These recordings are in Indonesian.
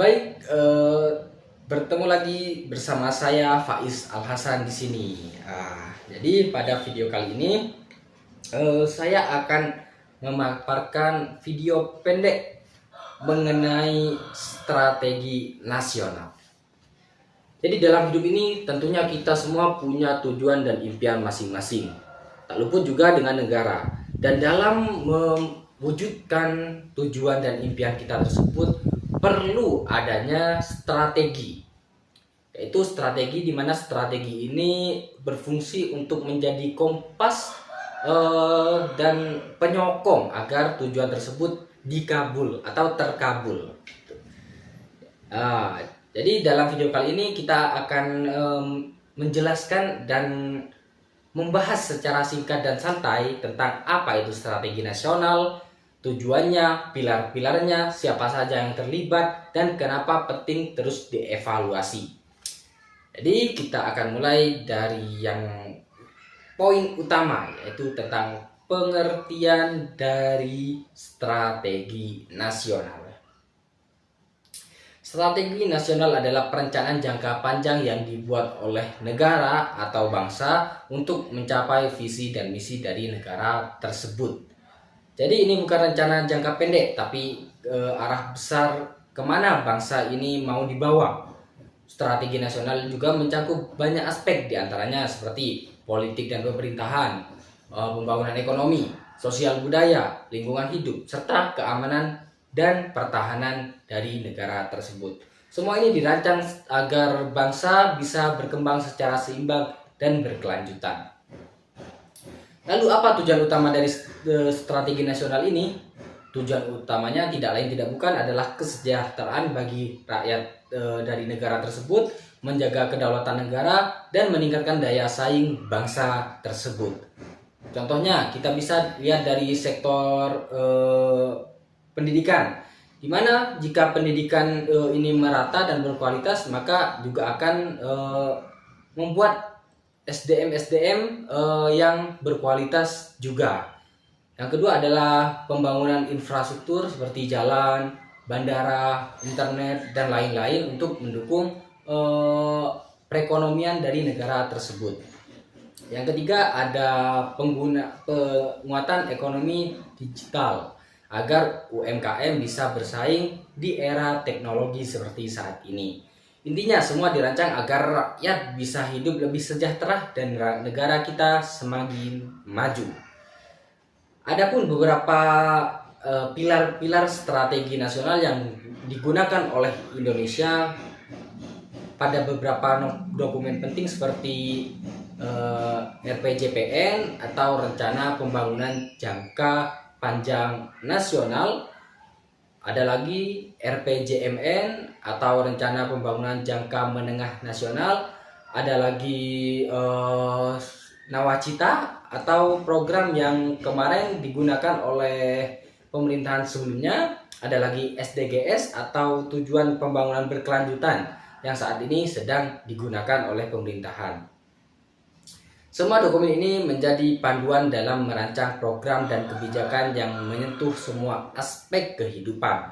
Baik, bertemu lagi bersama saya Faiz Al Hasan di sini. Jadi pada video kali ini saya akan memaparkan video pendek mengenai strategi nasional. Jadi dalam hidup ini tentunya kita semua punya tujuan dan impian masing-masing. Tak luput juga dengan negara. Dan dalam mewujudkan tujuan dan impian kita tersebut perlu adanya strategi, yaitu strategi di mana strategi ini berfungsi untuk menjadi kompas dan penyokong agar tujuan tersebut dikabul atau terkabul. Jadi dalam video kali ini kita akan menjelaskan dan membahas secara singkat dan santai tentang apa itu strategi nasional, tujuannya, pilar-pilarnya, siapa saja yang terlibat, dan kenapa penting terus dievaluasi. Jadi kita akan mulai dari yang poin utama, yaitu tentang pengertian dari strategi nasional. Strategi nasional adalah perencanaan jangka panjang yang dibuat oleh negara atau bangsa untuk mencapai visi dan misi dari negara tersebut. Jadi ini bukan rencana jangka pendek, tapi arah besar kemana bangsa ini mau dibawa. Strategi nasional juga mencakup banyak aspek, diantaranya seperti politik dan pemerintahan, pembangunan ekonomi, sosial budaya, lingkungan hidup, serta keamanan dan pertahanan dari negara tersebut. Semua ini dirancang agar bangsa bisa berkembang secara seimbang dan berkelanjutan. Lalu apa tujuan utama dari strategi nasional ini? Tujuan utamanya tidak lain tidak bukan adalah kesejahteraan bagi rakyat dari negara tersebut, menjaga kedaulatan negara, dan meningkatkan daya saing bangsa tersebut. Contohnya kita bisa lihat dari sektor pendidikan, di mana jika pendidikan ini merata dan berkualitas, maka juga akan membuat SDM yang berkualitas juga. Yang kedua adalah pembangunan infrastruktur seperti jalan, bandara, internet, dan lain-lain untuk mendukung perekonomian dari negara tersebut. Yang ketiga ada penguatan ekonomi digital agar UMKM bisa bersaing di era teknologi seperti saat ini. Intinya semua dirancang agar rakyat bisa hidup lebih sejahtera dan negara kita semakin maju. Adapun beberapa pilar-pilar strategi nasional yang digunakan oleh Indonesia pada beberapa dokumen penting seperti RPJPN atau Rencana Pembangunan Jangka Panjang Nasional. Ada lagi RPJMN atau Rencana Pembangunan Jangka Menengah Nasional. Ada lagi Nawacita atau program yang kemarin digunakan oleh pemerintahan sebelumnya. Ada lagi SDGs atau Tujuan Pembangunan Berkelanjutan yang saat ini sedang digunakan oleh pemerintahan. Semua dokumen ini menjadi panduan dalam merancang program dan kebijakan yang menyentuh semua aspek kehidupan.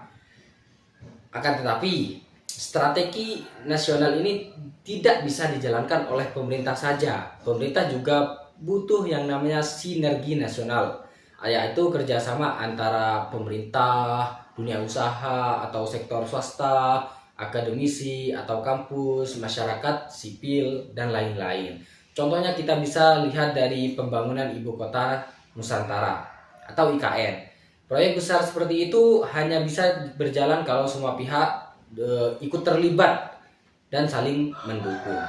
Akan tetapi, strategi nasional ini tidak bisa dijalankan oleh pemerintah saja. Pemerintah juga butuh yang namanya sinergi nasional, yaitu kerjasama antara pemerintah, dunia usaha atau sektor swasta, akademisi atau kampus, masyarakat sipil, dan lain-lain. Contohnya kita bisa lihat dari pembangunan Ibu Kota Nusantara atau IKN. Proyek besar seperti itu hanya bisa berjalan kalau semua pihak ikut terlibat dan saling mendukung.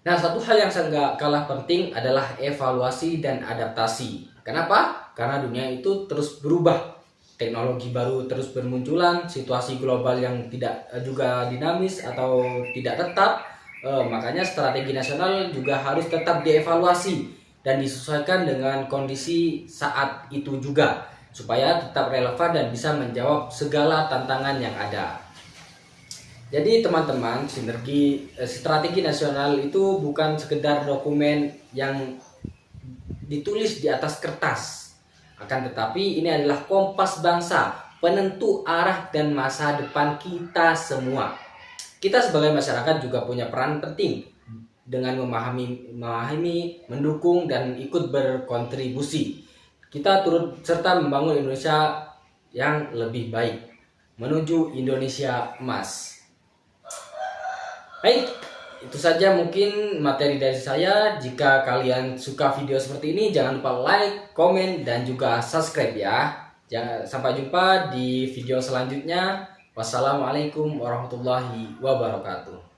Nah, satu hal yang sangat kalah penting adalah evaluasi dan adaptasi. Kenapa? Karena dunia itu terus berubah. Teknologi baru terus bermunculan, situasi global yang tidak juga dinamis atau tidak tetap. Makanya strategi nasional juga harus tetap dievaluasi dan disesuaikan dengan kondisi saat itu juga, supaya tetap relevan dan bisa menjawab segala tantangan yang ada. Jadi teman-teman, strategi nasional itu bukan sekedar dokumen yang ditulis di atas kertas. Akan tetapi ini adalah kompas bangsa, penentu arah dan masa depan kita semua. Kita sebagai masyarakat juga punya peran penting dengan memahami, mendukung, dan ikut berkontribusi. Kita turut serta membangun Indonesia yang lebih baik menuju Indonesia emas. Baik, itu saja mungkin materi dari saya. Jika kalian suka video seperti ini, jangan lupa like, komen, dan juga subscribe ya. Sampai jumpa di video selanjutnya. Wassalamualaikum warahmatullahi wabarakatuh.